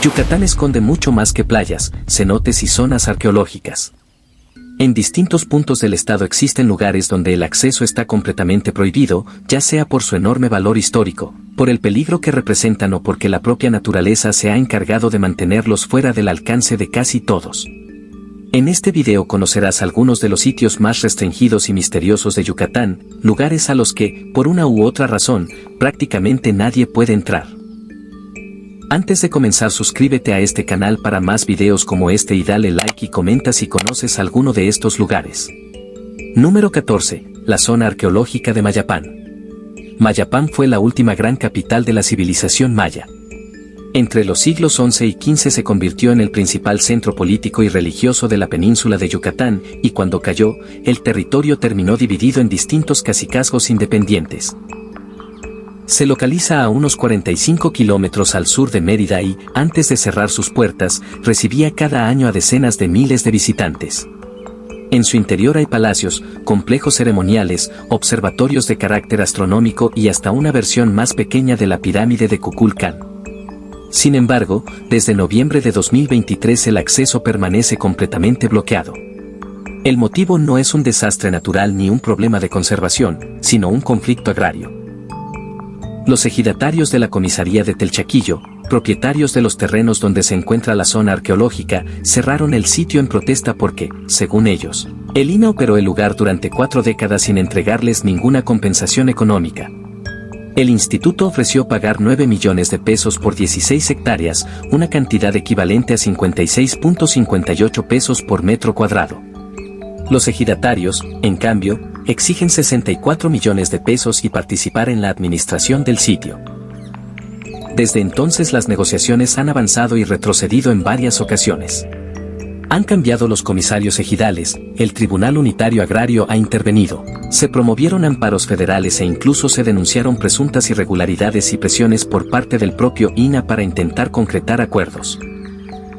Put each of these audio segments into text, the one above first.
Yucatán esconde mucho más que playas, cenotes y zonas arqueológicas. En distintos puntos del estado existen lugares donde el acceso está completamente prohibido, ya sea por su enorme valor histórico, por el peligro que representan o porque la propia naturaleza se ha encargado de mantenerlos fuera del alcance de casi todos. En este video conocerás algunos de los sitios más restringidos y misteriosos de Yucatán, lugares a los que, por una u otra razón, prácticamente nadie puede entrar. Antes de comenzar, suscríbete a este canal para más videos como este y dale like y comenta si conoces alguno de estos lugares. Número 14. La zona arqueológica de Mayapán. Mayapán fue la última gran capital de la civilización maya. Entre los siglos XI y XV se convirtió en el principal centro político y religioso de la península de Yucatán, y cuando cayó, el territorio terminó dividido en distintos cacicazgos independientes. Se localiza a unos 45 kilómetros al sur de Mérida y, antes de cerrar sus puertas, recibía cada año a decenas de miles de visitantes. En su interior hay palacios, complejos ceremoniales, observatorios de carácter astronómico y hasta una versión más pequeña de la pirámide de Kukulcán. Sin embargo, desde noviembre de 2023 el acceso permanece completamente bloqueado. El motivo no es un desastre natural ni un problema de conservación, sino un conflicto agrario. Los ejidatarios de la comisaría de Telchaquillo, propietarios de los terrenos donde se encuentra la zona arqueológica, cerraron el sitio en protesta porque, según ellos, el INAH operó el lugar durante 4 décadas sin entregarles ninguna compensación económica. El instituto ofreció pagar 9 millones de pesos por 16 hectáreas, una cantidad equivalente a 56.58 pesos por metro cuadrado. Los ejidatarios, en cambio, exigen 64 millones de pesos y participar en la administración del sitio. Desde entonces las negociaciones han avanzado y retrocedido en varias ocasiones. Han cambiado los comisarios ejidales, el Tribunal Unitario Agrario ha intervenido, se promovieron amparos federales e incluso se denunciaron presuntas irregularidades y presiones por parte del propio INAH para intentar concretar acuerdos.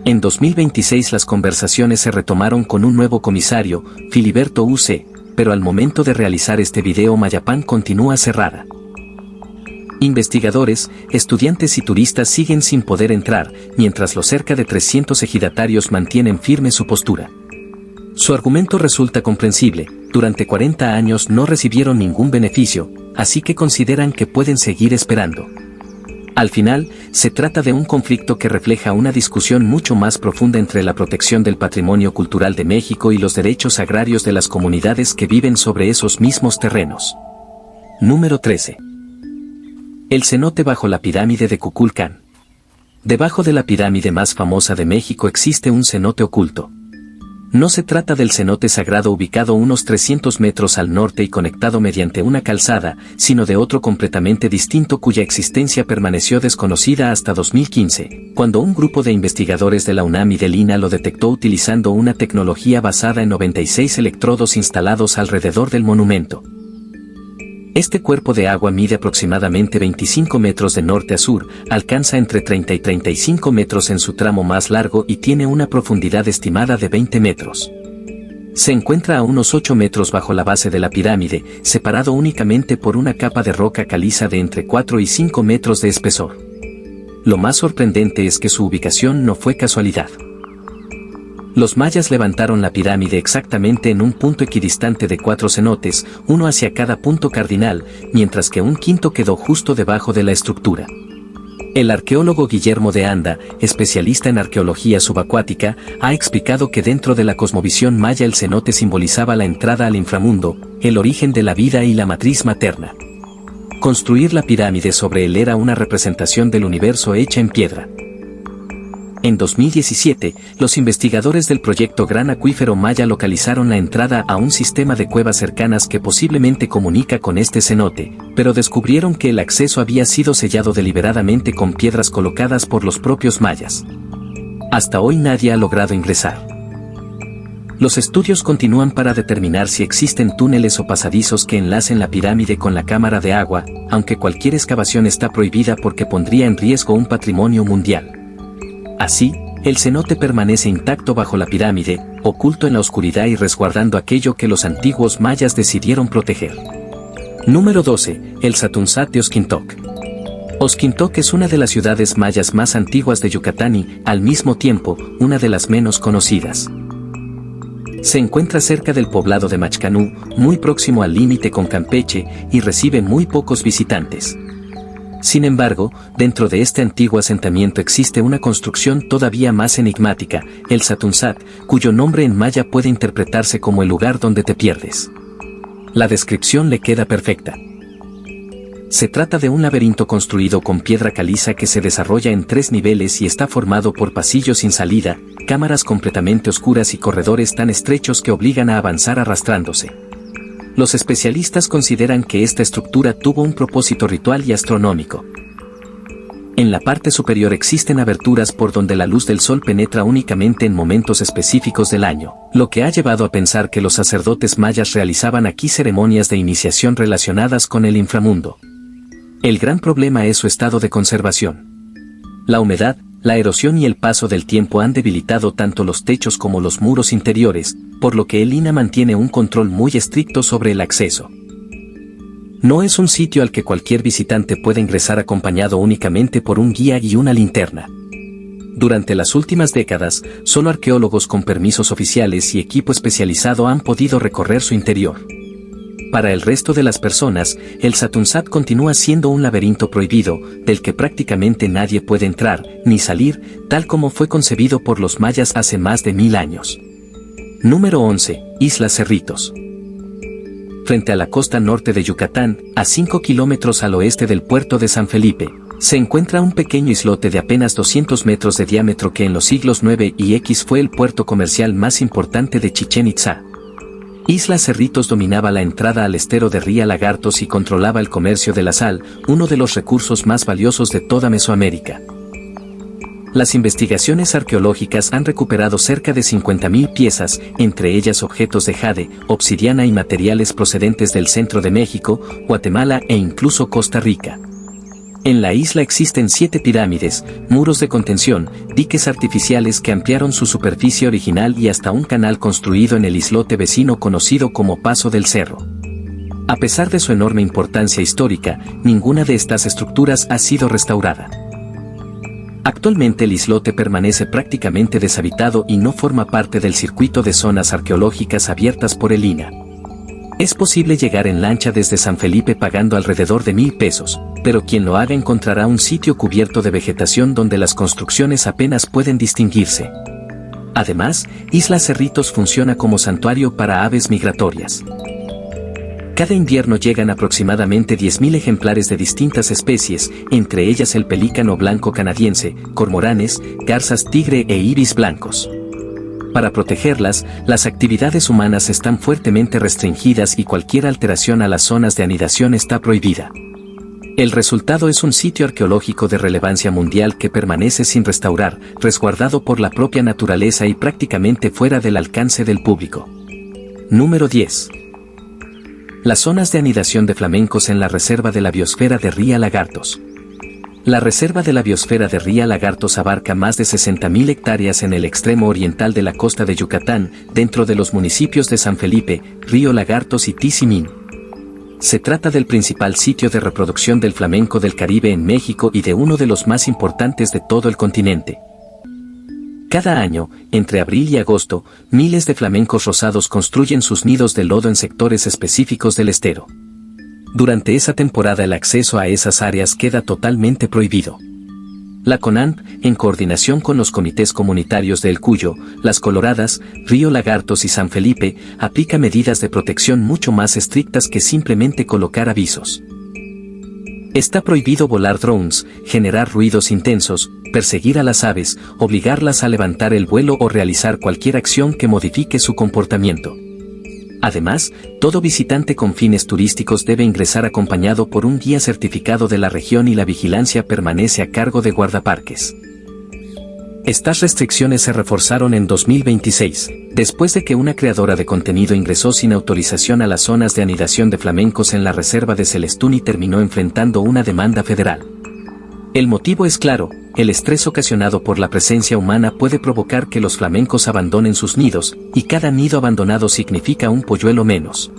En 2026 las conversaciones se retomaron con un nuevo comisario, Filiberto U.C., pero al momento de realizar este video Mayapán continúa cerrada. Investigadores, estudiantes y turistas siguen sin poder entrar, mientras los cerca de 300 ejidatarios mantienen firme su postura. Su argumento resulta comprensible, durante 40 años no recibieron ningún beneficio, así que consideran que pueden seguir esperando. Al final, se trata de un conflicto que refleja una discusión mucho más profunda entre la protección del patrimonio cultural de México y los derechos agrarios de las comunidades que viven sobre esos mismos terrenos. Número 13. El cenote bajo la pirámide de Kukulcán. Debajo de la pirámide más famosa de México existe un cenote oculto. No se trata del cenote sagrado ubicado unos 300 metros al norte y conectado mediante una calzada, sino de otro completamente distinto cuya existencia permaneció desconocida hasta 2015, cuando un grupo de investigadores de la UNAM y del INAH lo detectó utilizando una tecnología basada en 96 electrodos instalados alrededor del monumento. Este cuerpo de agua mide aproximadamente 25 metros de norte a sur, alcanza entre 30 y 35 metros en su tramo más largo y tiene una profundidad estimada de 20 metros. Se encuentra a unos 8 metros bajo la base de la pirámide, separado únicamente por una capa de roca caliza de entre 4 y 5 metros de espesor. Lo más sorprendente es que su ubicación no fue casualidad. Los mayas levantaron la pirámide exactamente en un punto equidistante de 4 cenotes, uno hacia cada punto cardinal, mientras que un quinto quedó justo debajo de la estructura. El arqueólogo Guillermo de Anda, especialista en arqueología subacuática, ha explicado que dentro de la cosmovisión maya el cenote simbolizaba la entrada al inframundo, el origen de la vida y la matriz materna. Construir la pirámide sobre él era una representación del universo hecha en piedra. En 2017, los investigadores del proyecto Gran Acuífero Maya localizaron la entrada a un sistema de cuevas cercanas que posiblemente comunica con este cenote, pero descubrieron que el acceso había sido sellado deliberadamente con piedras colocadas por los propios mayas. Hasta hoy nadie ha logrado ingresar. Los estudios continúan para determinar si existen túneles o pasadizos que enlacen la pirámide con la cámara de agua, aunque cualquier excavación está prohibida porque pondría en riesgo un patrimonio mundial. Así, el cenote permanece intacto bajo la pirámide, oculto en la oscuridad y resguardando aquello que los antiguos mayas decidieron proteger. Número 12. El Satunzat Teosquintoc. Oskimtok es una de las ciudades mayas más antiguas de Yucatán y, al mismo tiempo, una de las menos conocidas. Se encuentra cerca del poblado de Machcanú, muy próximo al límite con Campeche, y recibe muy pocos visitantes. Sin embargo, dentro de este antiguo asentamiento existe una construcción todavía más enigmática, el Satunzat, cuyo nombre en maya puede interpretarse como el lugar donde te pierdes. La descripción le queda perfecta. Se trata de un laberinto construido con piedra caliza que se desarrolla en 3 niveles y está formado por pasillos sin salida, cámaras completamente oscuras y corredores tan estrechos que obligan a avanzar arrastrándose. Los especialistas consideran que esta estructura tuvo un propósito ritual y astronómico. En la parte superior existen aberturas por donde la luz del sol penetra únicamente en momentos específicos del año, lo que ha llevado a pensar que los sacerdotes mayas realizaban aquí ceremonias de iniciación relacionadas con el inframundo. El gran problema es su estado de conservación. La humedad, la erosión y el paso del tiempo han debilitado tanto los techos como los muros interiores, por lo que el INAH mantiene un control muy estricto sobre el acceso. No es un sitio al que cualquier visitante puede ingresar acompañado únicamente por un guía y una linterna. Durante las últimas décadas, solo arqueólogos con permisos oficiales y equipo especializado han podido recorrer su interior. Para el resto de las personas, el Satunzat continúa siendo un laberinto prohibido, del que prácticamente nadie puede entrar, ni salir, tal como fue concebido por los mayas hace más de 1000 años. Número 11. Isla Cerritos. Frente a la costa norte de Yucatán, a 5 kilómetros al oeste del puerto de San Felipe, se encuentra un pequeño islote de apenas 200 metros de diámetro que en los siglos IX y X fue el puerto comercial más importante de Chichén Itzá. Isla Cerritos dominaba la entrada al estero de Ría Lagartos y controlaba el comercio de la sal, uno de los recursos más valiosos de toda Mesoamérica. Las investigaciones arqueológicas han recuperado cerca de 50.000 piezas, entre ellas objetos de jade, obsidiana y materiales procedentes del centro de México, Guatemala e incluso Costa Rica. En la isla existen 7 pirámides, muros de contención, diques artificiales que ampliaron su superficie original y hasta un canal construido en el islote vecino conocido como Paso del Cerro. A pesar de su enorme importancia histórica, ninguna de estas estructuras ha sido restaurada. Actualmente el islote permanece prácticamente deshabitado y no forma parte del circuito de zonas arqueológicas abiertas por el INAH. Es posible llegar en lancha desde San Felipe pagando alrededor de 1,000 pesos, pero quien lo haga encontrará un sitio cubierto de vegetación donde las construcciones apenas pueden distinguirse. Además, Isla Cerritos funciona como santuario para aves migratorias. Cada invierno llegan aproximadamente 10.000 ejemplares de distintas especies, entre ellas el pelícano blanco canadiense, cormoranes, garzas tigre e ibis blancos. Para protegerlas, las actividades humanas están fuertemente restringidas y cualquier alteración a las zonas de anidación está prohibida. El resultado es un sitio arqueológico de relevancia mundial que permanece sin restaurar, resguardado por la propia naturaleza y prácticamente fuera del alcance del público. Número 10. Las zonas de anidación de flamencos en la Reserva de la Biosfera de Ría Lagartos. La Reserva de la Biosfera de Ría Lagartos abarca más de 60.000 hectáreas en el extremo oriental de la costa de Yucatán, dentro de los municipios de San Felipe, Río Lagartos y Tizimín. Se trata del principal sitio de reproducción del flamenco del Caribe en México y de uno de los más importantes de todo el continente. Cada año, entre abril y agosto, miles de flamencos rosados construyen sus nidos de lodo en sectores específicos del estero. Durante esa temporada el acceso a esas áreas queda totalmente prohibido. La CONANP, en coordinación con los comités comunitarios de El Cuyo, Las Coloradas, Río Lagartos y San Felipe, aplica medidas de protección mucho más estrictas que simplemente colocar avisos. Está prohibido volar drones, generar ruidos intensos, perseguir a las aves, obligarlas a levantar el vuelo o realizar cualquier acción que modifique su comportamiento. Además, todo visitante con fines turísticos debe ingresar acompañado por un guía certificado de la región y la vigilancia permanece a cargo de guardaparques. Estas restricciones se reforzaron en 2026, después de que una creadora de contenido ingresó sin autorización a las zonas de anidación de flamencos en la reserva de Celestún y terminó enfrentando una demanda federal. El motivo es claro, el estrés ocasionado por la presencia humana puede provocar que los flamencos abandonen sus nidos, y cada nido abandonado significa un polluelo menos.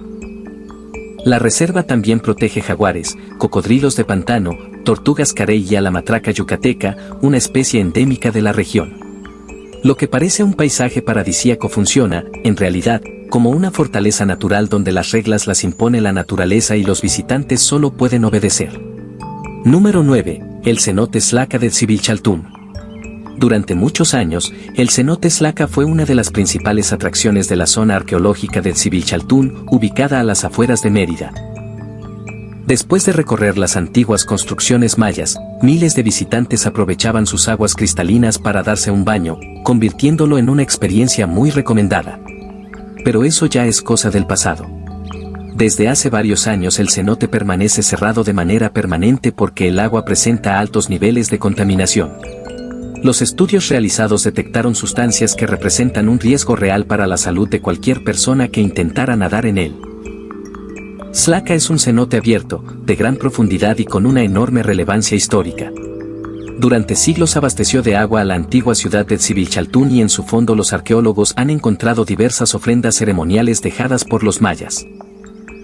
La reserva también protege jaguares, cocodrilos de pantano, tortugas carey y a la matraca yucateca, una especie endémica de la región. Lo que parece un paisaje paradisíaco funciona, en realidad, como una fortaleza natural donde las reglas las impone la naturaleza y los visitantes solo pueden obedecer. Número 9. El cenote Xlaca de Xivilchaltún. Durante muchos años, el cenote Xlaca fue una de las principales atracciones de la zona arqueológica de Xivilchaltún, ubicada a las afueras de Mérida. Después de recorrer las antiguas construcciones mayas, miles de visitantes aprovechaban sus aguas cristalinas para darse un baño, convirtiéndolo en una experiencia muy recomendada. Pero eso ya es cosa del pasado. Desde hace varios años el cenote permanece cerrado de manera permanente porque el agua presenta altos niveles de contaminación. Los estudios realizados detectaron sustancias que representan un riesgo real para la salud de cualquier persona que intentara nadar en él. Xlaca es un cenote abierto, de gran profundidad y con una enorme relevancia histórica. Durante siglos abasteció de agua a la antigua ciudad de Xivilchaltún y en su fondo los arqueólogos han encontrado diversas ofrendas ceremoniales dejadas por los mayas.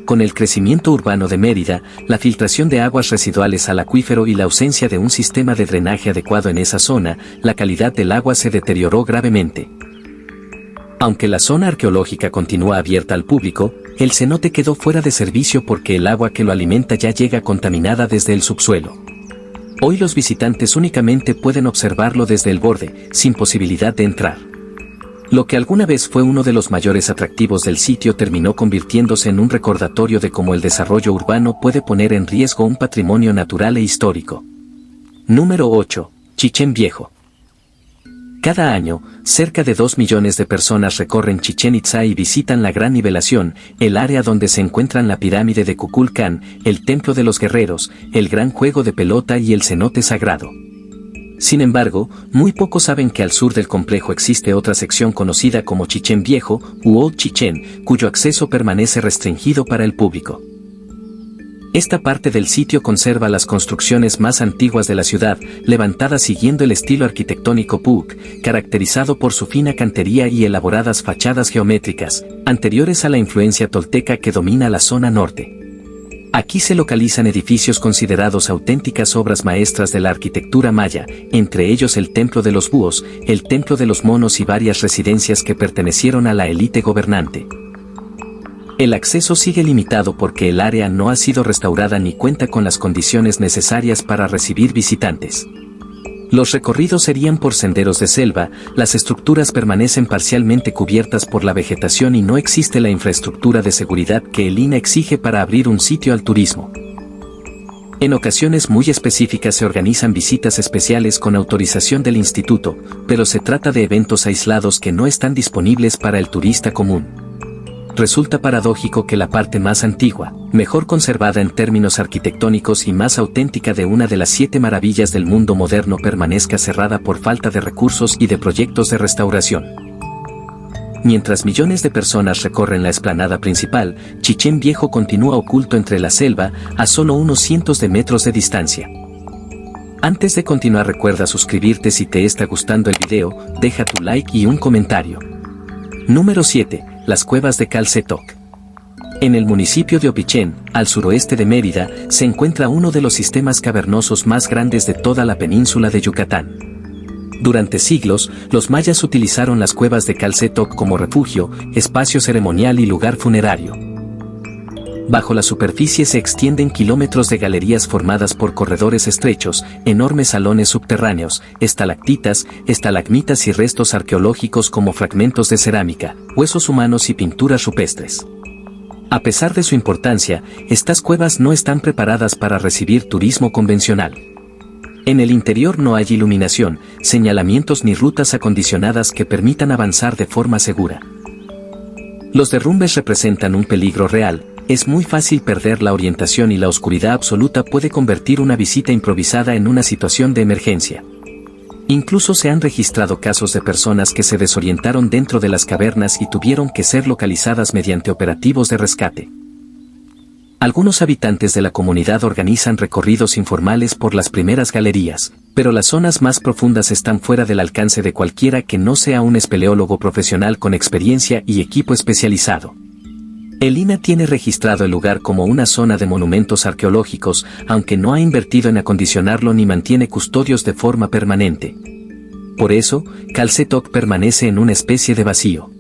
Con el crecimiento urbano de Mérida, la filtración de aguas residuales al acuífero y la ausencia de un sistema de drenaje adecuado en esa zona, la calidad del agua se deterioró gravemente. Aunque la zona arqueológica continúa abierta al público, el cenote quedó fuera de servicio porque el agua que lo alimenta ya llega contaminada desde el subsuelo. Hoy los visitantes únicamente pueden observarlo desde el borde, sin posibilidad de entrar. Lo que alguna vez fue uno de los mayores atractivos del sitio terminó convirtiéndose en un recordatorio de cómo el desarrollo urbano puede poner en riesgo un patrimonio natural e histórico. Número 8. Chichén Viejo. Cada año, cerca de 2 millones de personas recorren Chichén Itzá y visitan la Gran Nivelación, el área donde se encuentran la pirámide de Kukulcán, el Templo de los Guerreros, el Gran Juego de Pelota y el Cenote Sagrado. Sin embargo, muy pocos saben que al sur del complejo existe otra sección conocida como Chichén Viejo, u Old Chichén, cuyo acceso permanece restringido para el público. Esta parte del sitio conserva las construcciones más antiguas de la ciudad, levantadas siguiendo el estilo arquitectónico Puuc, caracterizado por su fina cantería y elaboradas fachadas geométricas, anteriores a la influencia tolteca que domina la zona norte. Aquí se localizan edificios considerados auténticas obras maestras de la arquitectura maya, entre ellos el Templo de los Búhos, el Templo de los Monos y varias residencias que pertenecieron a la élite gobernante. El acceso sigue limitado porque el área no ha sido restaurada ni cuenta con las condiciones necesarias para recibir visitantes. Los recorridos serían por senderos de selva, las estructuras permanecen parcialmente cubiertas por la vegetación y no existe la infraestructura de seguridad que el INAH exige para abrir un sitio al turismo. En ocasiones muy específicas se organizan visitas especiales con autorización del instituto, pero se trata de eventos aislados que no están disponibles para el turista común. Resulta paradójico que la parte más antigua, mejor conservada en términos arquitectónicos y más auténtica de una de las 7 maravillas del mundo moderno permanezca cerrada por falta de recursos y de proyectos de restauración. Mientras millones de personas recorren la explanada principal, Chichén Viejo continúa oculto entre la selva, a solo unos cientos de metros de distancia. Antes de continuar, recuerda suscribirte si te está gustando el video, deja tu like y un comentario. Número 7. Las cuevas de Calcetoc. En el municipio de Opichén, al suroeste de Mérida, se encuentra uno de los sistemas cavernosos más grandes de toda la península de Yucatán. Durante siglos, los mayas utilizaron las cuevas de Calcetoc como refugio, espacio ceremonial y lugar funerario. Bajo la superficie se extienden kilómetros de galerías formadas por corredores estrechos, enormes salones subterráneos, estalactitas, estalagmitas y restos arqueológicos como fragmentos de cerámica, huesos humanos y pinturas rupestres. A pesar de su importancia, estas cuevas no están preparadas para recibir turismo convencional. En el interior no hay iluminación, señalamientos ni rutas acondicionadas que permitan avanzar de forma segura. Los derrumbes representan un peligro real. Es muy fácil perder la orientación y la oscuridad absoluta puede convertir una visita improvisada en una situación de emergencia. Incluso se han registrado casos de personas que se desorientaron dentro de las cavernas y tuvieron que ser localizadas mediante operativos de rescate. Algunos habitantes de la comunidad organizan recorridos informales por las primeras galerías, pero las zonas más profundas están fuera del alcance de cualquiera que no sea un espeleólogo profesional con experiencia y equipo especializado. El INAH tiene registrado el lugar como una zona de monumentos arqueológicos, aunque no ha invertido en acondicionarlo ni mantiene custodios de forma permanente. Por eso, Calcetoc permanece en una especie de vacío.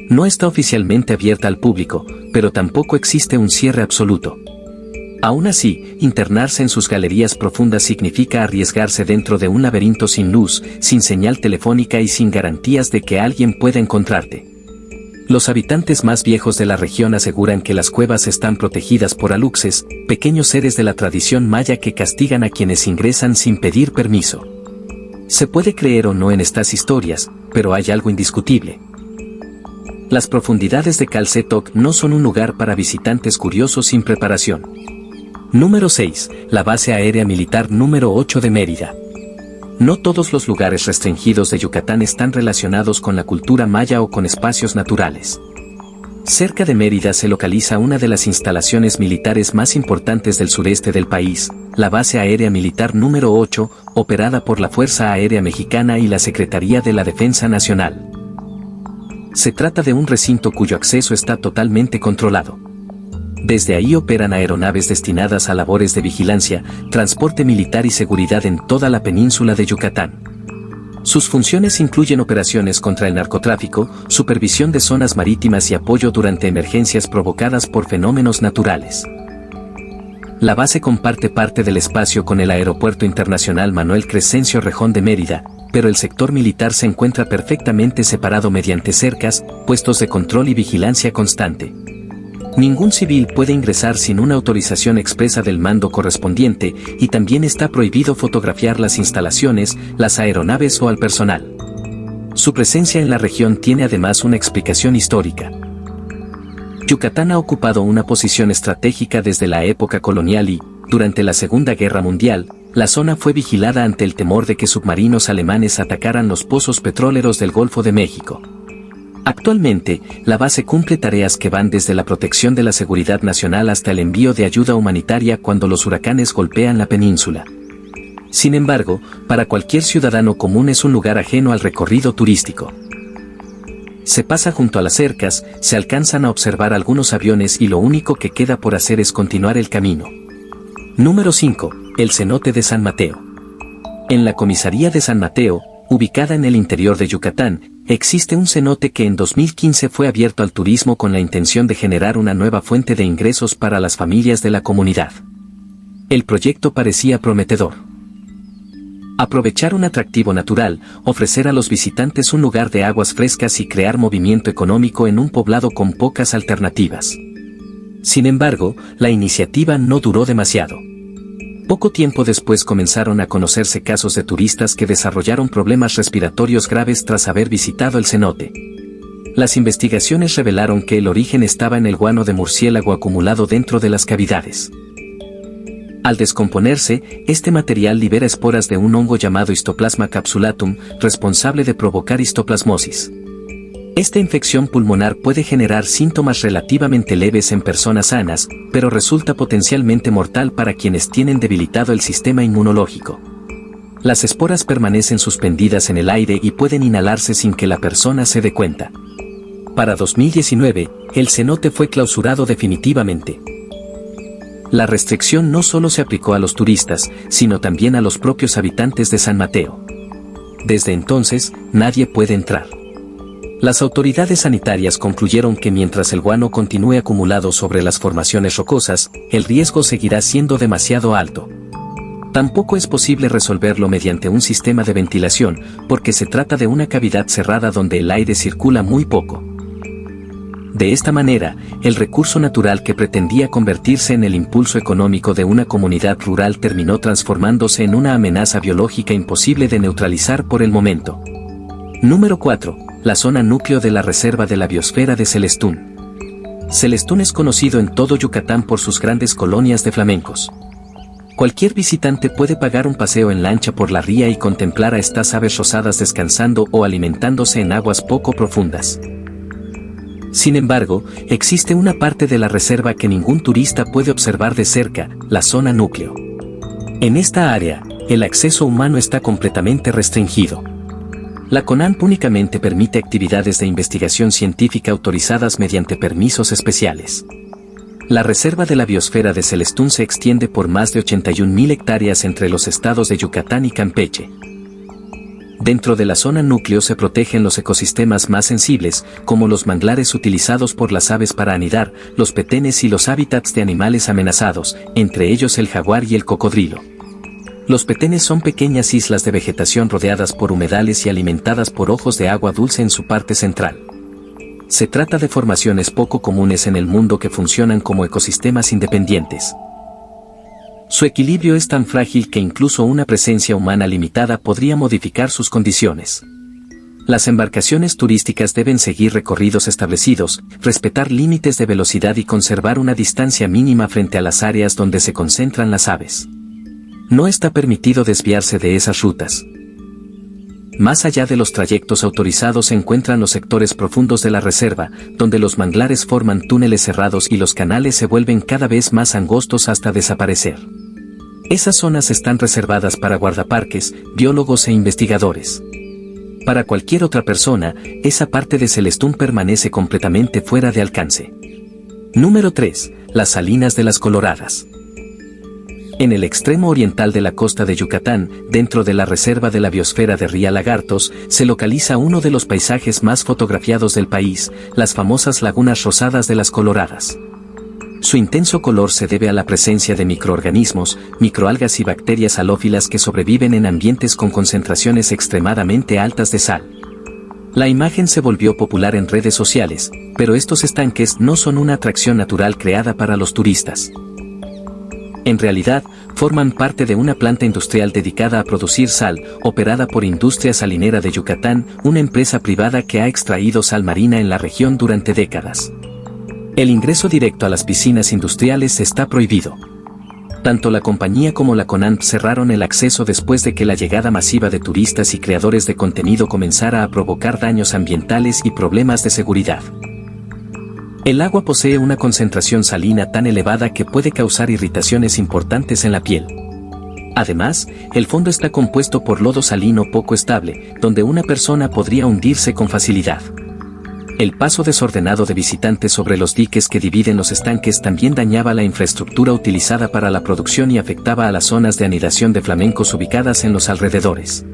No está oficialmente abierta al público, pero tampoco existe un cierre absoluto. Aún así, internarse en sus galerías profundas significa arriesgarse dentro de un laberinto sin luz, sin señal telefónica y sin garantías de que alguien pueda encontrarte. Los habitantes más viejos de la región aseguran que las cuevas están protegidas por aluxes, pequeños seres de la tradición maya que castigan a quienes ingresan sin pedir permiso. Se puede creer o no en estas historias, pero hay algo indiscutible. Las profundidades de Calcetoc no son un lugar para visitantes curiosos sin preparación. Número 6. La Base Aérea Militar número 8 de Mérida. No todos los lugares restringidos de Yucatán están relacionados con la cultura maya o con espacios naturales. Cerca de Mérida se localiza una de las instalaciones militares más importantes del sureste del país, la Base Aérea Militar número 8, operada por la Fuerza Aérea Mexicana y la Secretaría de la Defensa Nacional. Se trata de un recinto cuyo acceso está totalmente controlado. Desde ahí operan aeronaves destinadas a labores de vigilancia, transporte militar y seguridad en toda la península de Yucatán. Sus funciones incluyen operaciones contra el narcotráfico, supervisión de zonas marítimas y apoyo durante emergencias provocadas por fenómenos naturales. La base comparte parte del espacio con el Aeropuerto Internacional Manuel Crescencio Rejón de Mérida, pero el sector militar se encuentra perfectamente separado mediante cercas, puestos de control y vigilancia constante. Ningún civil puede ingresar sin una autorización expresa del mando correspondiente, y también está prohibido fotografiar las instalaciones, las aeronaves o al personal. Su presencia en la región tiene además una explicación histórica. Yucatán ha ocupado una posición estratégica desde la época colonial y, durante la Segunda Guerra Mundial, la zona fue vigilada ante el temor de que submarinos alemanes atacaran los pozos petroleros del Golfo de México. Actualmente, la base cumple tareas que van desde la protección de la seguridad nacional hasta el envío de ayuda humanitaria cuando los huracanes golpean la península. Sin embargo, para cualquier ciudadano común es un lugar ajeno al recorrido turístico. Se pasa junto a las cercas, se alcanzan a observar algunos aviones y lo único que queda por hacer es continuar el camino. Número 5. El cenote de San Mateo. En la comisaría de San Mateo, ubicada en el interior de Yucatán, existe un cenote que en 2015 fue abierto al turismo con la intención de generar una nueva fuente de ingresos para las familias de la comunidad. El proyecto parecía prometedor. Aprovechar un atractivo natural, ofrecer a los visitantes un lugar de aguas frescas y crear movimiento económico en un poblado con pocas alternativas. Sin embargo, la iniciativa no duró demasiado. Poco tiempo después comenzaron a conocerse casos de turistas que desarrollaron problemas respiratorios graves tras haber visitado el cenote. Las investigaciones revelaron que el origen estaba en el guano de murciélago acumulado dentro de las cavidades. Al descomponerse, este material libera esporas de un hongo llamado Histoplasma capsulatum, responsable de provocar histoplasmosis. Esta infección pulmonar puede generar síntomas relativamente leves en personas sanas, pero resulta potencialmente mortal para quienes tienen debilitado el sistema inmunológico. Las esporas permanecen suspendidas en el aire y pueden inhalarse sin que la persona se dé cuenta. Para 2019, el cenote fue clausurado definitivamente. La restricción no solo se aplicó a los turistas, sino también a los propios habitantes de San Mateo. Desde entonces, nadie puede entrar. Las autoridades sanitarias concluyeron que mientras el guano continúe acumulado sobre las formaciones rocosas, el riesgo seguirá siendo demasiado alto. Tampoco es posible resolverlo mediante un sistema de ventilación, porque se trata de una cavidad cerrada donde el aire circula muy poco. De esta manera, el recurso natural que pretendía convertirse en el impulso económico de una comunidad rural terminó transformándose en una amenaza biológica imposible de neutralizar por el momento. Número 4. La zona núcleo de la Reserva de la Biosfera de Celestún. Celestún es conocido en todo Yucatán por sus grandes colonias de flamencos. Cualquier visitante puede pagar un paseo en lancha por la ría y contemplar a estas aves rosadas descansando o alimentándose en aguas poco profundas. Sin embargo, existe una parte de la reserva que ningún turista puede observar de cerca, la zona núcleo. En esta área, el acceso humano está completamente restringido. La CONANP únicamente permite actividades de investigación científica autorizadas mediante permisos especiales. La reserva de la biosfera de Celestún se extiende por más de 81.000 hectáreas entre los estados de Yucatán y Campeche. Dentro de la zona núcleo se protegen los ecosistemas más sensibles, como los manglares utilizados por las aves para anidar, los petenes y los hábitats de animales amenazados, entre ellos el jaguar y el cocodrilo. Los petenes son pequeñas islas de vegetación rodeadas por humedales y alimentadas por ojos de agua dulce en su parte central. Se trata de formaciones poco comunes en el mundo que funcionan como ecosistemas independientes. Su equilibrio es tan frágil que incluso una presencia humana limitada podría modificar sus condiciones. Las embarcaciones turísticas deben seguir recorridos establecidos, respetar límites de velocidad y conservar una distancia mínima frente a las áreas donde se concentran las aves. No está permitido desviarse de esas rutas. Más allá de los trayectos autorizados se encuentran los sectores profundos de la reserva, donde los manglares forman túneles cerrados y los canales se vuelven cada vez más angostos hasta desaparecer. Esas zonas están reservadas para guardaparques, biólogos e investigadores. Para cualquier otra persona, esa parte de Celestún permanece completamente fuera de alcance. Número 3. Las Salinas de las Coloradas. En el extremo oriental de la costa de Yucatán, dentro de la reserva de la biosfera de Ría Lagartos, se localiza uno de los paisajes más fotografiados del país, las famosas lagunas rosadas de las Coloradas. Su intenso color se debe a la presencia de microorganismos, microalgas y bacterias halófilas que sobreviven en ambientes con concentraciones extremadamente altas de sal. La imagen se volvió popular en redes sociales, pero estos estanques no son una atracción natural creada para los turistas. En realidad, forman parte de una planta industrial dedicada a producir sal, operada por Industria Salinera de Yucatán, una empresa privada que ha extraído sal marina en la región durante décadas. El ingreso directo a las piscinas industriales está prohibido. Tanto la compañía como la CONANP cerraron el acceso después de que la llegada masiva de turistas y creadores de contenido comenzara a provocar daños ambientales y problemas de seguridad. El agua posee una concentración salina tan elevada que puede causar irritaciones importantes en la piel. Además, el fondo está compuesto por lodo salino poco estable, donde una persona podría hundirse con facilidad. El paso desordenado de visitantes sobre los diques que dividen los estanques también dañaba la infraestructura utilizada para la producción y afectaba a las zonas de anidación de flamencos ubicadas en los alrededores.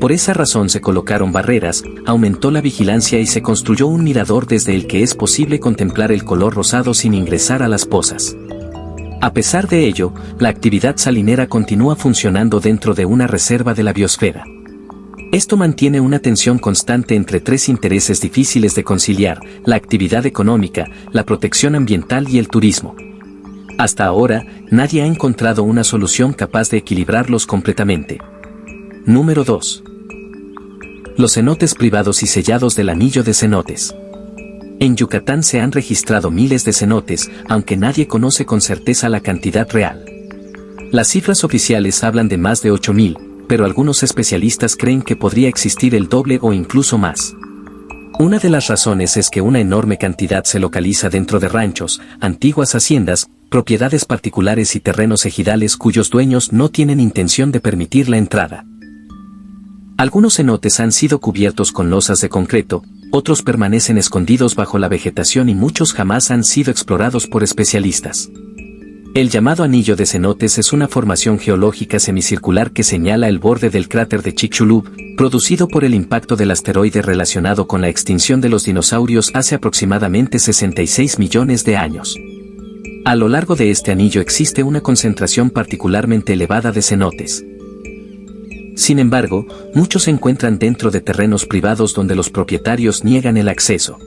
Por esa razón se colocaron barreras, aumentó la vigilancia y se construyó un mirador desde el que es posible contemplar el color rosado sin ingresar a las pozas. A pesar de ello, la actividad salinera continúa funcionando dentro de una reserva de la biosfera. Esto mantiene una tensión constante entre tres intereses difíciles de conciliar: la actividad económica, la protección ambiental y el turismo. Hasta ahora, nadie ha encontrado una solución capaz de equilibrarlos completamente. Número 2. Los cenotes privados y sellados del anillo de cenotes. En Yucatán se han registrado miles de cenotes, aunque nadie conoce con certeza la cantidad real. Las cifras oficiales hablan de más de 8.000, pero algunos especialistas creen que podría existir el doble o incluso más. Una de las razones es que una enorme cantidad se localiza dentro de ranchos, antiguas haciendas, propiedades particulares y terrenos ejidales cuyos dueños no tienen intención de permitir la entrada. Algunos cenotes han sido cubiertos con losas de concreto, otros permanecen escondidos bajo la vegetación y muchos jamás han sido explorados por especialistas. El llamado anillo de cenotes es una formación geológica semicircular que señala el borde del cráter de Chicxulub, producido por el impacto del asteroide relacionado con la extinción de los dinosaurios hace aproximadamente 66 millones de años. A lo largo de este anillo existe una concentración particularmente elevada de cenotes. Sin embargo, muchos se encuentran dentro de terrenos privados donde los propietarios niegan el acceso.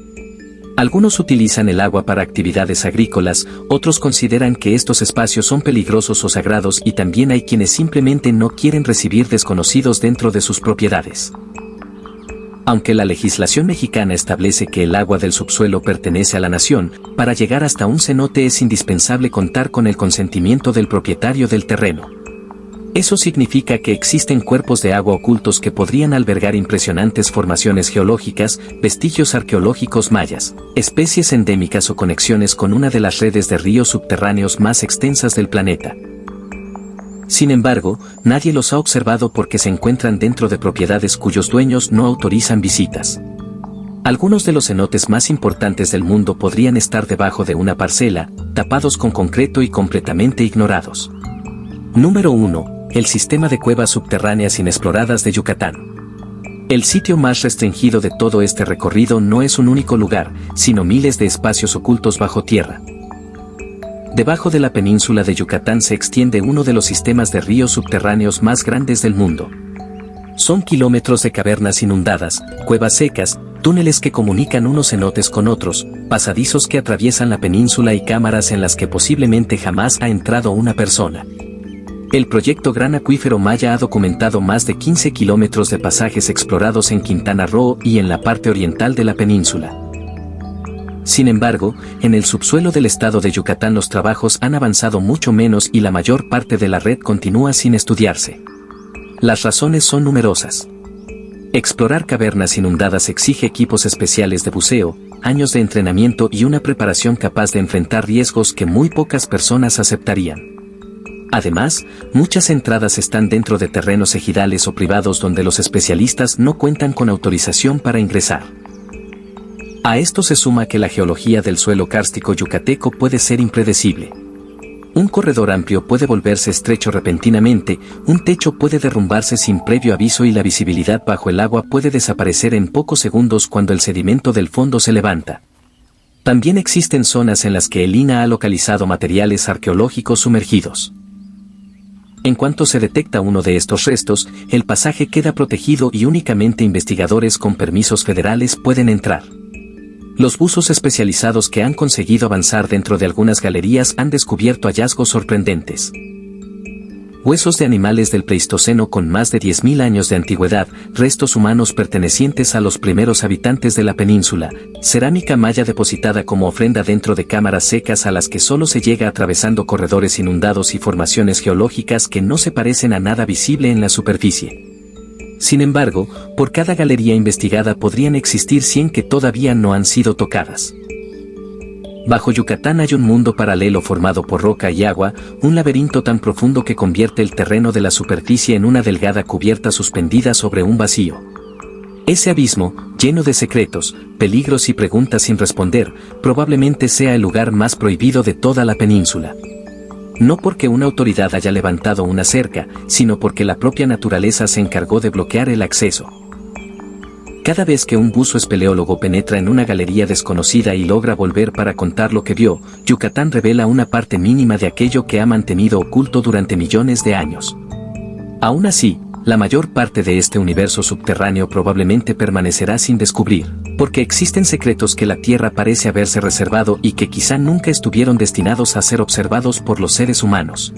Algunos utilizan el agua para actividades agrícolas, otros consideran que estos espacios son peligrosos o sagrados y también hay quienes simplemente no quieren recibir desconocidos dentro de sus propiedades. Aunque la legislación mexicana establece que el agua del subsuelo pertenece a la nación, para llegar hasta un cenote es indispensable contar con el consentimiento del propietario del terreno. Eso significa que existen cuerpos de agua ocultos que podrían albergar impresionantes formaciones geológicas, vestigios arqueológicos mayas, especies endémicas o conexiones con una de las redes de ríos subterráneos más extensas del planeta. Sin embargo, nadie los ha observado porque se encuentran dentro de propiedades cuyos dueños no autorizan visitas. Algunos de los cenotes más importantes del mundo podrían estar debajo de una parcela, tapados con concreto y completamente ignorados. Número 1. El sistema de cuevas subterráneas inexploradas de Yucatán. El sitio más restringido de todo este recorrido no es un único lugar, sino miles de espacios ocultos bajo tierra. Debajo de la península de Yucatán se extiende uno de los sistemas de ríos subterráneos más grandes del mundo. Son kilómetros de cavernas inundadas, cuevas secas, túneles que comunican unos cenotes con otros, pasadizos que atraviesan la península y cámaras en las que posiblemente jamás ha entrado una persona. El proyecto Gran Acuífero Maya ha documentado más de 15 kilómetros de pasajes explorados en Quintana Roo y en la parte oriental de la península. Sin embargo, en el subsuelo del estado de Yucatán los trabajos han avanzado mucho menos y la mayor parte de la red continúa sin estudiarse. Las razones son numerosas. Explorar cavernas inundadas exige equipos especiales de buceo, años de entrenamiento y una preparación capaz de enfrentar riesgos que muy pocas personas aceptarían. Además, muchas entradas están dentro de terrenos ejidales o privados donde los especialistas no cuentan con autorización para ingresar. A esto se suma que la geología del suelo kárstico yucateco puede ser impredecible. Un corredor amplio puede volverse estrecho repentinamente, un techo puede derrumbarse sin previo aviso y la visibilidad bajo el agua puede desaparecer en pocos segundos cuando el sedimento del fondo se levanta. También existen zonas en las que el INAH ha localizado materiales arqueológicos sumergidos. En cuanto se detecta uno de estos restos, el pasaje queda protegido y únicamente investigadores con permisos federales pueden entrar. Los buzos especializados que han conseguido avanzar dentro de algunas galerías han descubierto hallazgos sorprendentes. Huesos de animales del Pleistoceno con más de 10.000 años de antigüedad, restos humanos pertenecientes a los primeros habitantes de la península, cerámica maya depositada como ofrenda dentro de cámaras secas a las que solo se llega atravesando corredores inundados y formaciones geológicas que no se parecen a nada visible en la superficie. Sin embargo, por cada galería investigada podrían existir 100 que todavía no han sido tocadas. Bajo Yucatán hay un mundo paralelo formado por roca y agua, un laberinto tan profundo que convierte el terreno de la superficie en una delgada cubierta suspendida sobre un vacío. Ese abismo, lleno de secretos, peligros y preguntas sin responder, probablemente sea el lugar más prohibido de toda la península. No porque una autoridad haya levantado una cerca, sino porque la propia naturaleza se encargó de bloquear el acceso. Cada vez que un buzo espeleólogo penetra en una galería desconocida y logra volver para contar lo que vio, Yucatán revela una parte mínima de aquello que ha mantenido oculto durante millones de años. Aún así, la mayor parte de este universo subterráneo probablemente permanecerá sin descubrir, porque existen secretos que la Tierra parece haberse reservado y que quizá nunca estuvieron destinados a ser observados por los seres humanos.